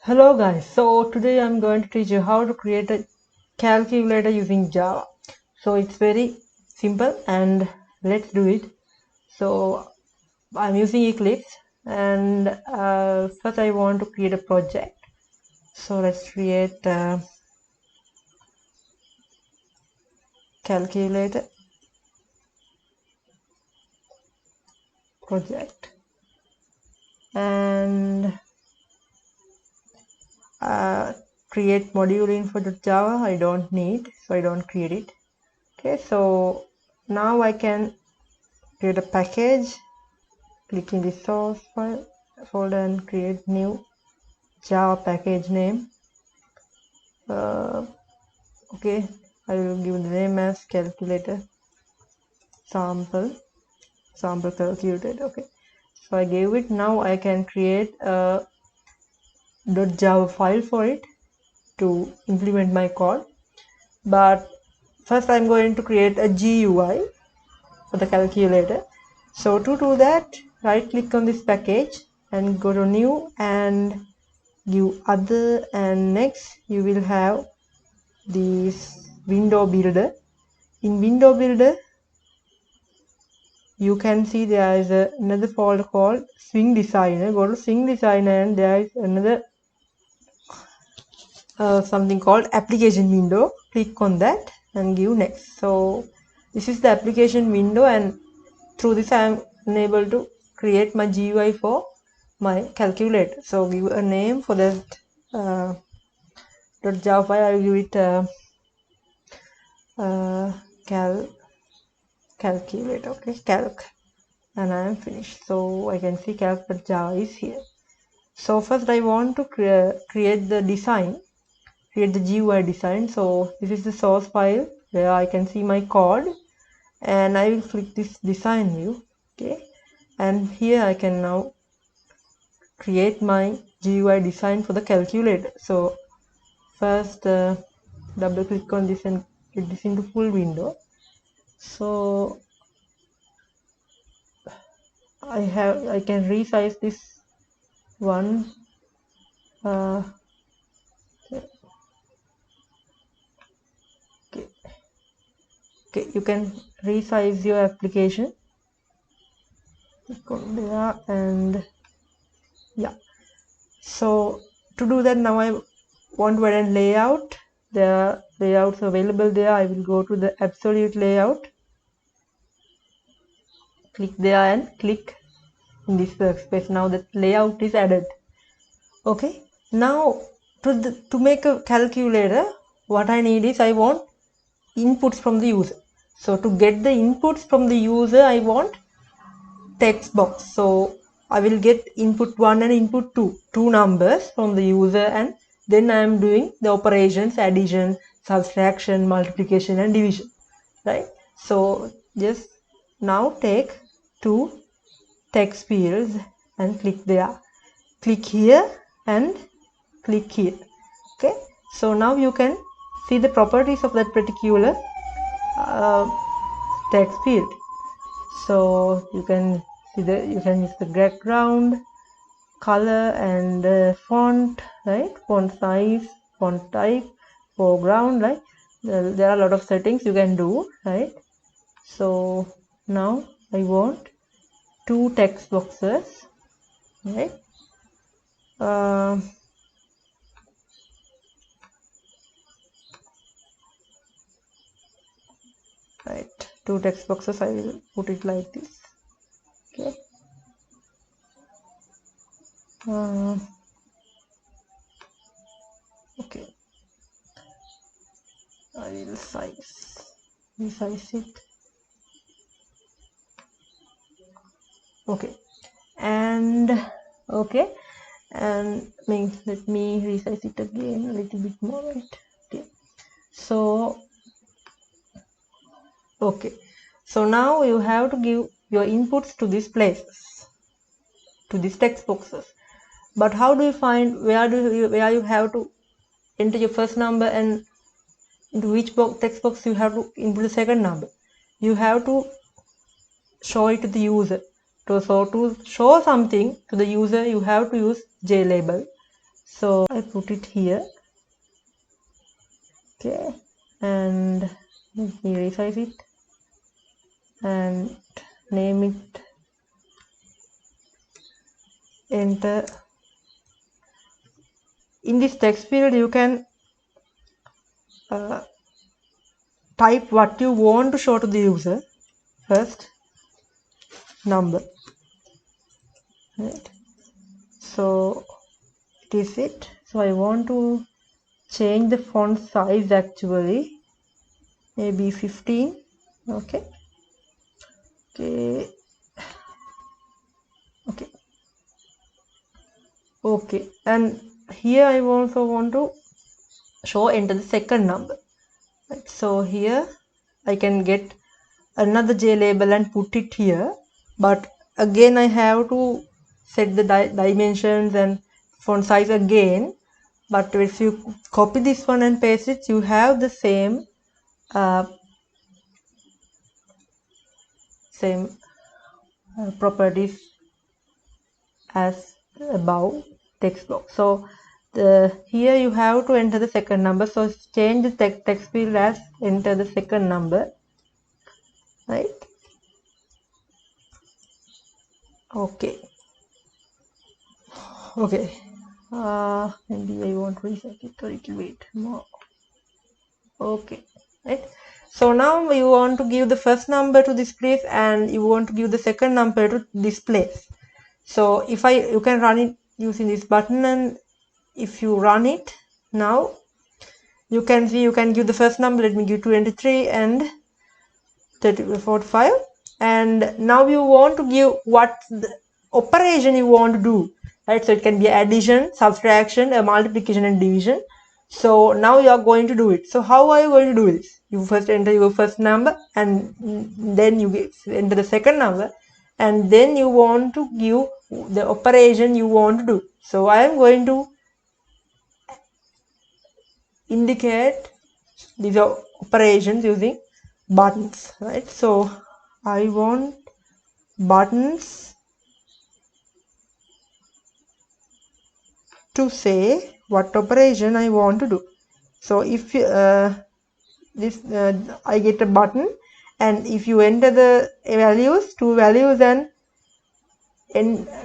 Hello guys, so today I'm going to teach you how to create a calculator using Java. So it's very simple and let's do it. So I'm using Eclipse and first I want to create a project. So let's create a calculator project and create module info.java. I don't need, so I don't create it. Okay, so now I can create a package. Click in the source file folder and create new Java package name. Okay, I will give the name as calculator sample calculator. Okay, so I gave it. Now I can create a .java file for it to implement my code. But first I'm going to create a GUI for the calculator. So to do that, right click on this package and go to new and give other, and next you will have this window builder. In window builder you can see there is another folder called swing designer. Go to swing designer and there is another something called application window. Click on that and give next. So this is the application window, and through this I am unable to create my GUI for my calculator. So give a name for that .java file. I will give it calculate. Okay, calc, and I am finished. So I can see calc.java is here. So first I want to create the design, create the GUI design. So this is the source file where I can see my code, and I will click this design view. Okay, and here I can now create my GUI design for the calculator. So first double click on this and get this into full window. So I can resize this one. Okay, okay, you can resize your application. Click on there and yeah. So to do that, now I want to add a layout. There are layouts available there. I will go to the absolute layout. Click there and click in this workspace. Now the layout is added. Okay, now to make a calculator, what I need is I want inputs from the user. So to get the inputs from the user, I want text box. So I will get input 1 and input 2, two numbers from the user, and then I am doing the operations, addition, subtraction, multiplication and division, right? So just now take two text fields and click there, click here and click here. Okay, so now you can see the properties of that particular text field. So you can see you can use the background, color and font, right? Font size, font type, foreground, right? There are a lot of settings you can do, right? So now I want two text boxes, right? Right, two text boxes. I will put it like this. Okay. Okay, I will resize it. Okay, and okay, and let me resize it again a little bit more, right? Okay, so okay, so now you have to give your inputs to these places, to these text boxes. But how do you find where you have to enter your first number and into which text box you have to input the second number? You have to show it to the user. So to show something to the user, you have to use JLabel. So I put it here. Okay, and let me resize it and name it, enter. In this text field you can type what you want to show to the user. First, number, right? So it is it. So I want to change the font size, actually maybe 15. Okay, okay, okay, okay. And here I also want to show enter the second number, right? So here I can get another J label and put it here, but again I have to set the dimensions and font size again. But if you copy this one and paste it, you have the same properties as above text box. So here you have to enter the second number. So change the text field as enter the second number, right? Okay, okay. Maybe I want to reset it a little bit more. Okay, right. So now you want to give the first number to this place and you want to give the second number to this place. So if you can run it using this button, and if you run it now, you can see you can give the first number. Let me give 23 and 45, and now you want to give what the operation you want to do, right? So it can be addition, subtraction, multiplication and division. So now you are going to do it. So how are you going to do this? You first enter your first number and then you enter the second number, and then you want to give the operation you want to do. So I am going to indicate these are operations using buttons, right? So I want buttons to say what operation I want to do. So if I get a button, and if you enter the values, two values, and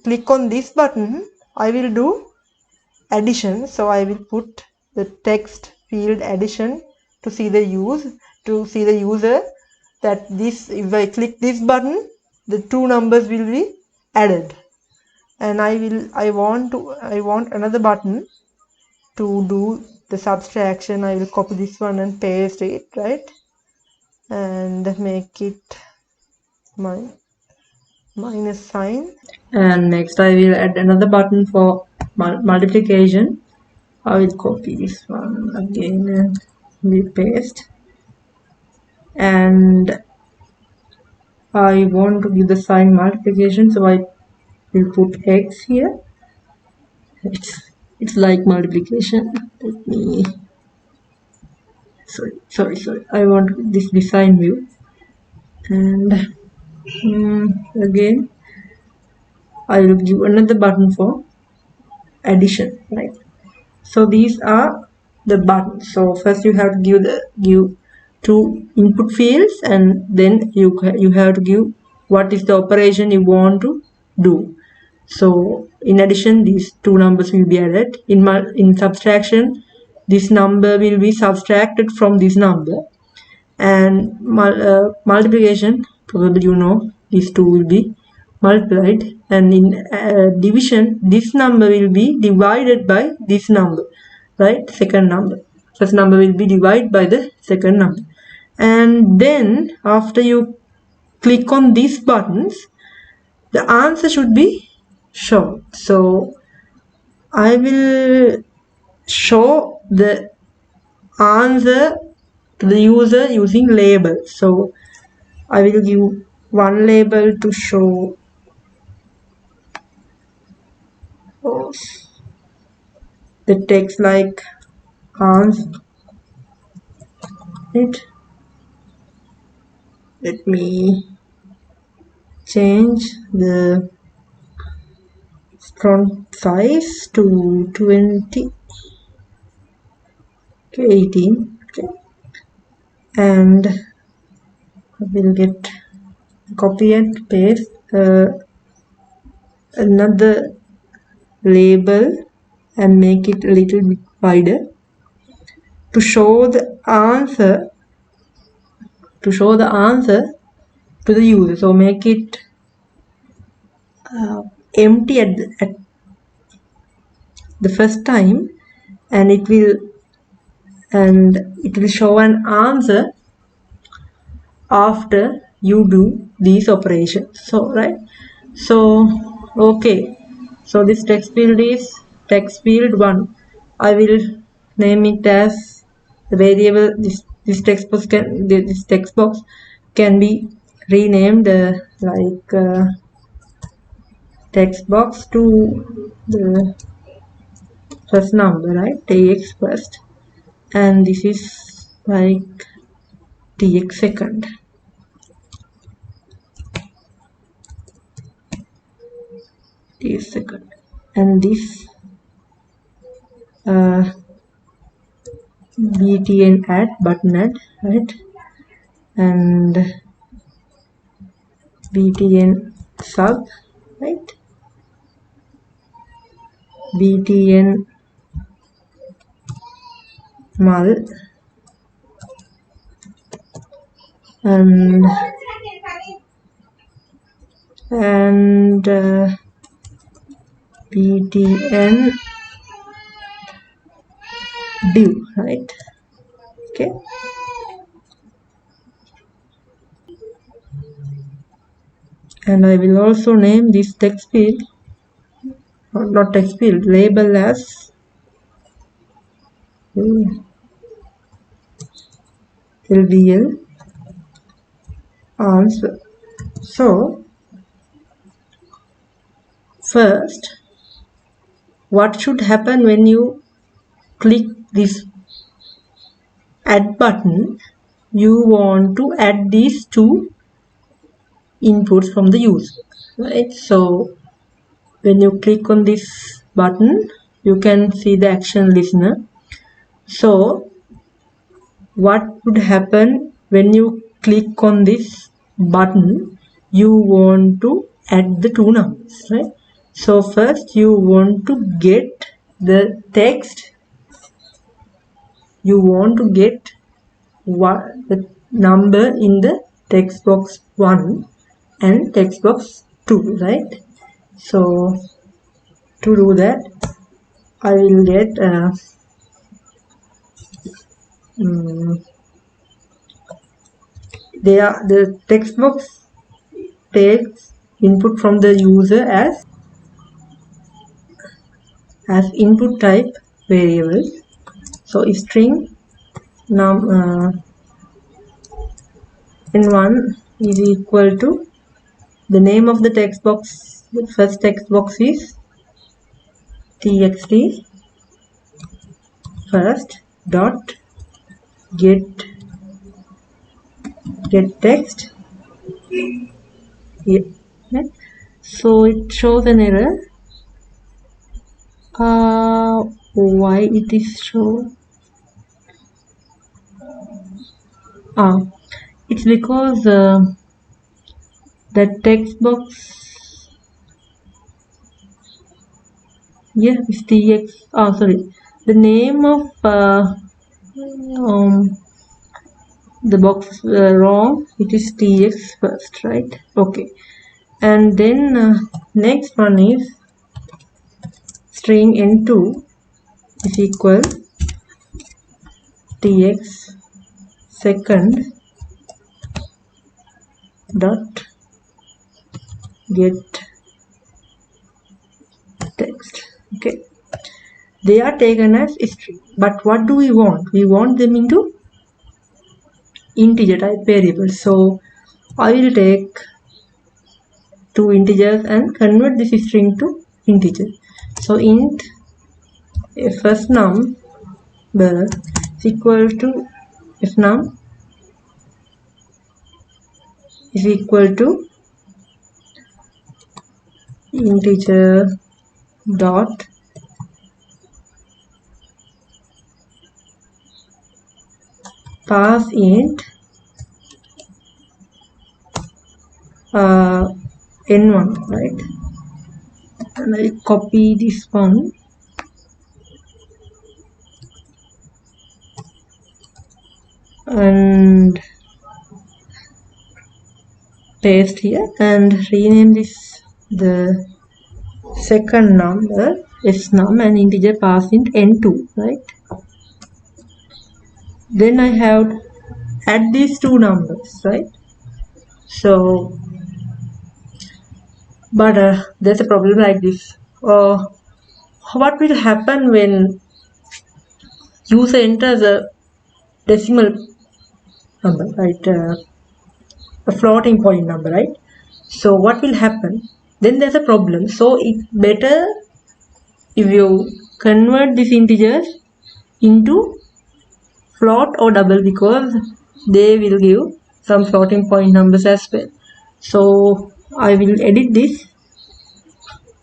click on this button, I will do addition. So I will put the text field addition to see the user that this, if I click this button, the two numbers will be added. And I want another button to do the subtraction. I will copy this one and paste it, right, and make it my minus sign. And next I will add another button for multiplication. I will copy this one again and will paste, and I want to give the sign multiplication, so I will put X here. It's like multiplication. Let me, sorry, I want this design view, and again I will give another button for addition, right? So these are the buttons. So first you have to give two input fields, and then you have to give what is the operation you want to do. So in addition, these two numbers will be added. In subtraction, this number will be subtracted from this number, and multiplication, probably you know, these two will be multiplied, and in division, this number will be divided by this number, right? Second number, first number will be divided by the second number. And then after you click on these buttons, the answer should be shown. So I will show the answer to the user using labels. So I will give one label to show the text like answer. Let me change the from 5 to 20 to 18. Okay. And I will get copy and paste another label and make it a little bit wider to show the answer to the user. So make it empty at the first time, and it will show an answer after you do these operations. So okay, so this text field is text field 1. I will name it as the variable. This text box can be renamed like text box to the first number, right? TX first, and this is like TX second. TX second, and this btn add button add, right? And btn sub, right? btn mul, and btn div, right? Okay. And I will also name this text field, or not text field, label as LVL answer. So first, what should happen when you click this add button? You want to add these two inputs from the user, right? So when you click on this button, you can see the action listener. So what would happen when you click on this button? You want to add the two numbers, right? So first you want to get the text. You want to get what the number in the text box 1 and text box 2, right? So to do that, I will get the text box takes input from the user as input type variable. So string n1 is equal to the name of the text box. The first text box is txt first dot get text. Yeah. So it shows an error. Why it is show? It's because the text box, yeah, is tx. Sorry, the name of the box wrong. It is tx first, right? Okay, and then next one is string n2 is equal tx second dot get text. Okay, they are taken as string, but what do we want? We want them into integer type variables. So I will take two integers and convert this string to integer. So int first number is equal to fnum is equal to integer dot pass int n1, right? And I copy this one and paste here and rename this the second number snum and integer pass int n2, right? Then I have to add these two numbers, right? So but there's a problem like this. What will happen when user enters a decimal number, right? A floating point number, right? So what will happen? Then there's a problem. So it's better if you convert these integers into float or double, because they will give some floating point numbers as well. So I will edit this,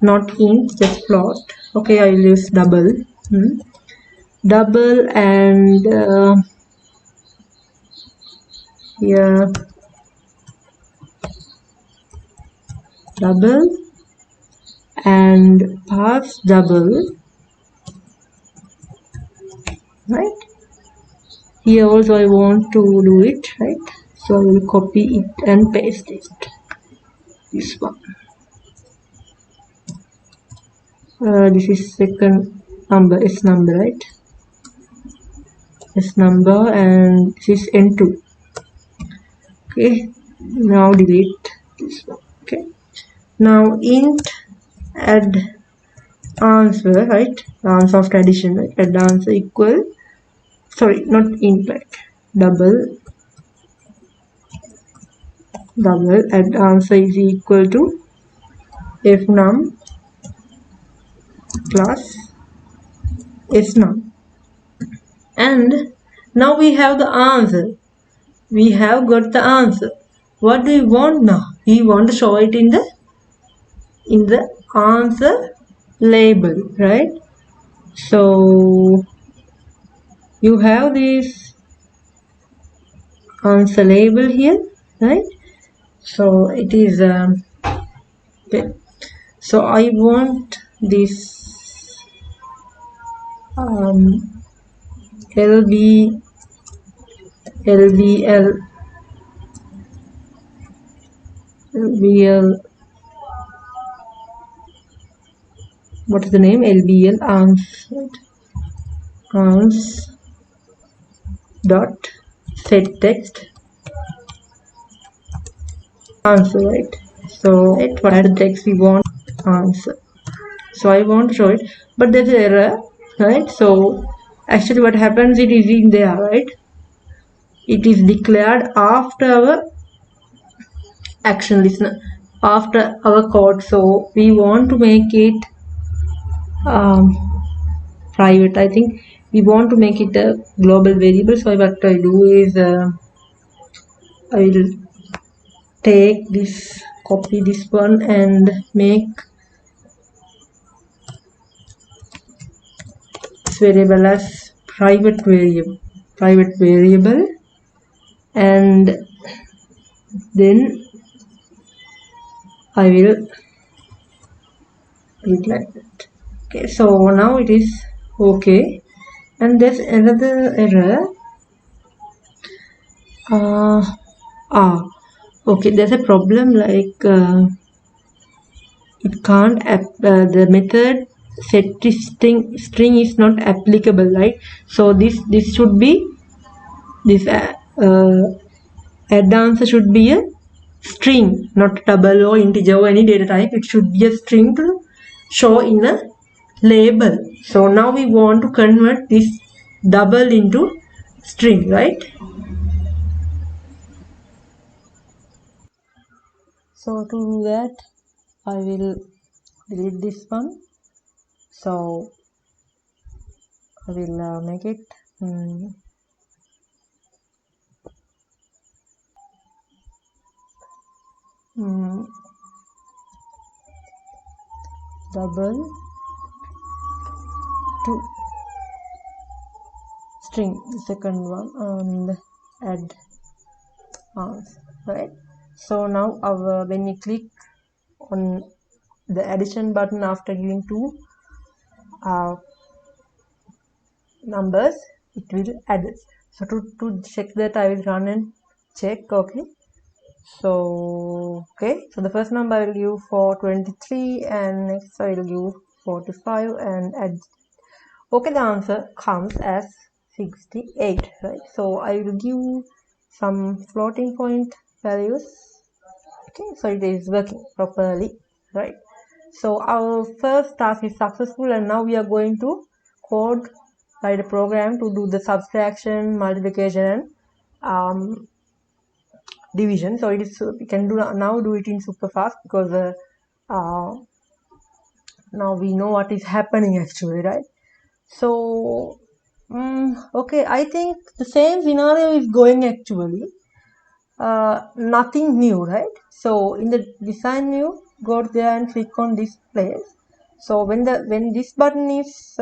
not int, just float. Okay, I will use double. Double and here double and pass double, right? Here also I want to do it, right? So I will copy it and paste it, this one. This is second number, S number, right? S number, and this is n2. Okay, now delete this one. Okay, now int add answer, right? Answer of addition, right? Add answer equal, sorry, not int, like double add answer is equal to fnum plus snum, and now we have the answer. We have got the answer. What do we want now? We want to show it in the answer label, right? So you have this answer label here, right? So it is okay. So I want this LBL, what is the name? LBL ans, right? Ans dot set text answer, right? So what are the text we want answer. So I want to show it, but there's an error, right? So actually what happens, it is in there, right? It is declared after our action listener, after our code. So we want to make it private. I think we want to make it a global variable. So what I do is I will take this, copy this one and make this variable as private variable, and then I will do it like that. Okay, so now it is okay, and there's another error. Okay, there's a problem, like it can't the method set string is not applicable, right? So this should be this add answer should be a string, not double or integer or any data type. It should be a string to show in a label. So now we want to convert this double into string, right? So to do that, I will delete this one. So I will make it double to string, the second one, and add answer, right? So now when we click on the addition button after giving two numbers, it will add it. So to check that, I will run and check. Okay, so the first number I will give for 23, and next I will give 45 and add. Okay, the answer comes as 68, right? So I will give some floating point values. Okay, so it is working properly, right? So our first task is successful, and now we are going to code write a program to do the subtraction, multiplication, and division. So it is we can do it in super fast, because now we know what is happening actually, right? So okay, I think the same scenario is going actually. Nothing new, right? So in the design view, go there and click on this place. So when this button is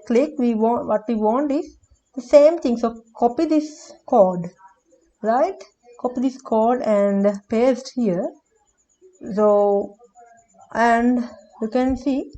clicked, we want is the same thing. So copy this code, right? Copy this code and paste here. So, and you can see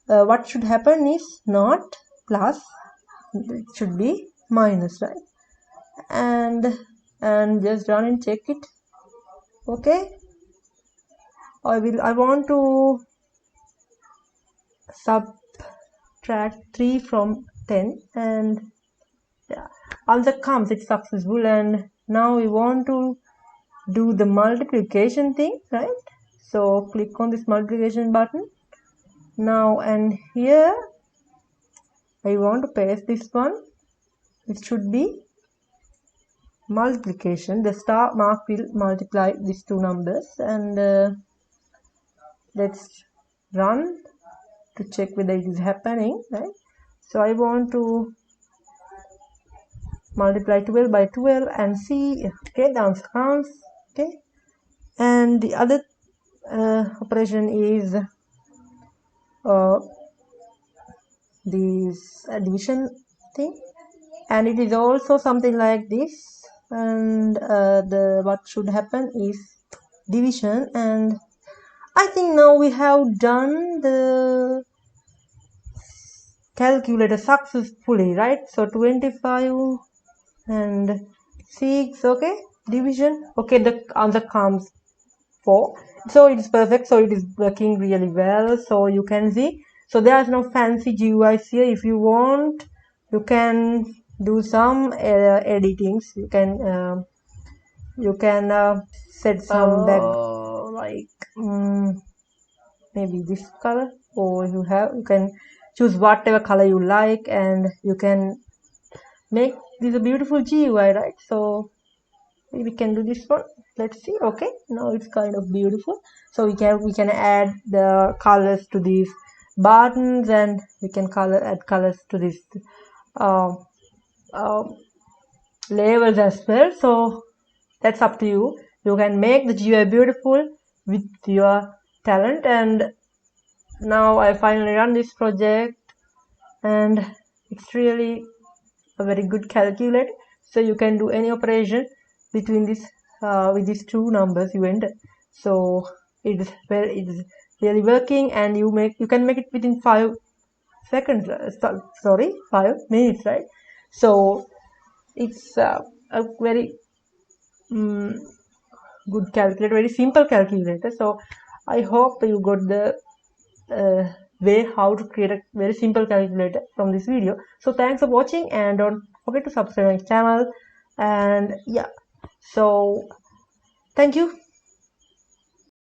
what should happen is not plus, it should be minus, right? And just run and check it. Okay, I want to subtract 3 from 10, and yeah, answer comes, it's successful. And now we want to do the multiplication thing, right? So click on this multiplication button now, and here I want to paste this one. It should be multiplication. The star mark will multiply these two numbers, and let's run to check whether it is happening, right? So I want to multiply 12 by 12 and see. Okay, the answer comes. Okay, and the other operation is this addition thing, and it is also something like this. And what should happen is division, and I think now we have done the calculator successfully, right? So 25 and 6. Okay, division. Okay, the answer comes 4. So it is perfect. So it is working really well. So you can see, so there's no fancy GUIs here. If you want, you can do some editings. You can set some back, like maybe this color, or you can choose whatever color you like, and you can make this a beautiful GUI, right? So we can do this one. Let's see. Okay, now it's kind of beautiful. So we can add the colors to these buttons, and we can add colors to this labels as well. So that's up to you. You can make the GUI beautiful with your talent. And now I finally run this project, and it's really a very good calculator. So you can do any operation between this with these two numbers you enter. So it is really working, and you can make it within 5 seconds. 5 minutes, right? So it's a very good calculator, very simple calculator. So I hope you got the way how to create a very simple calculator from this video. So thanks for watching, and don't forget to subscribe my channel. And yeah, so thank you.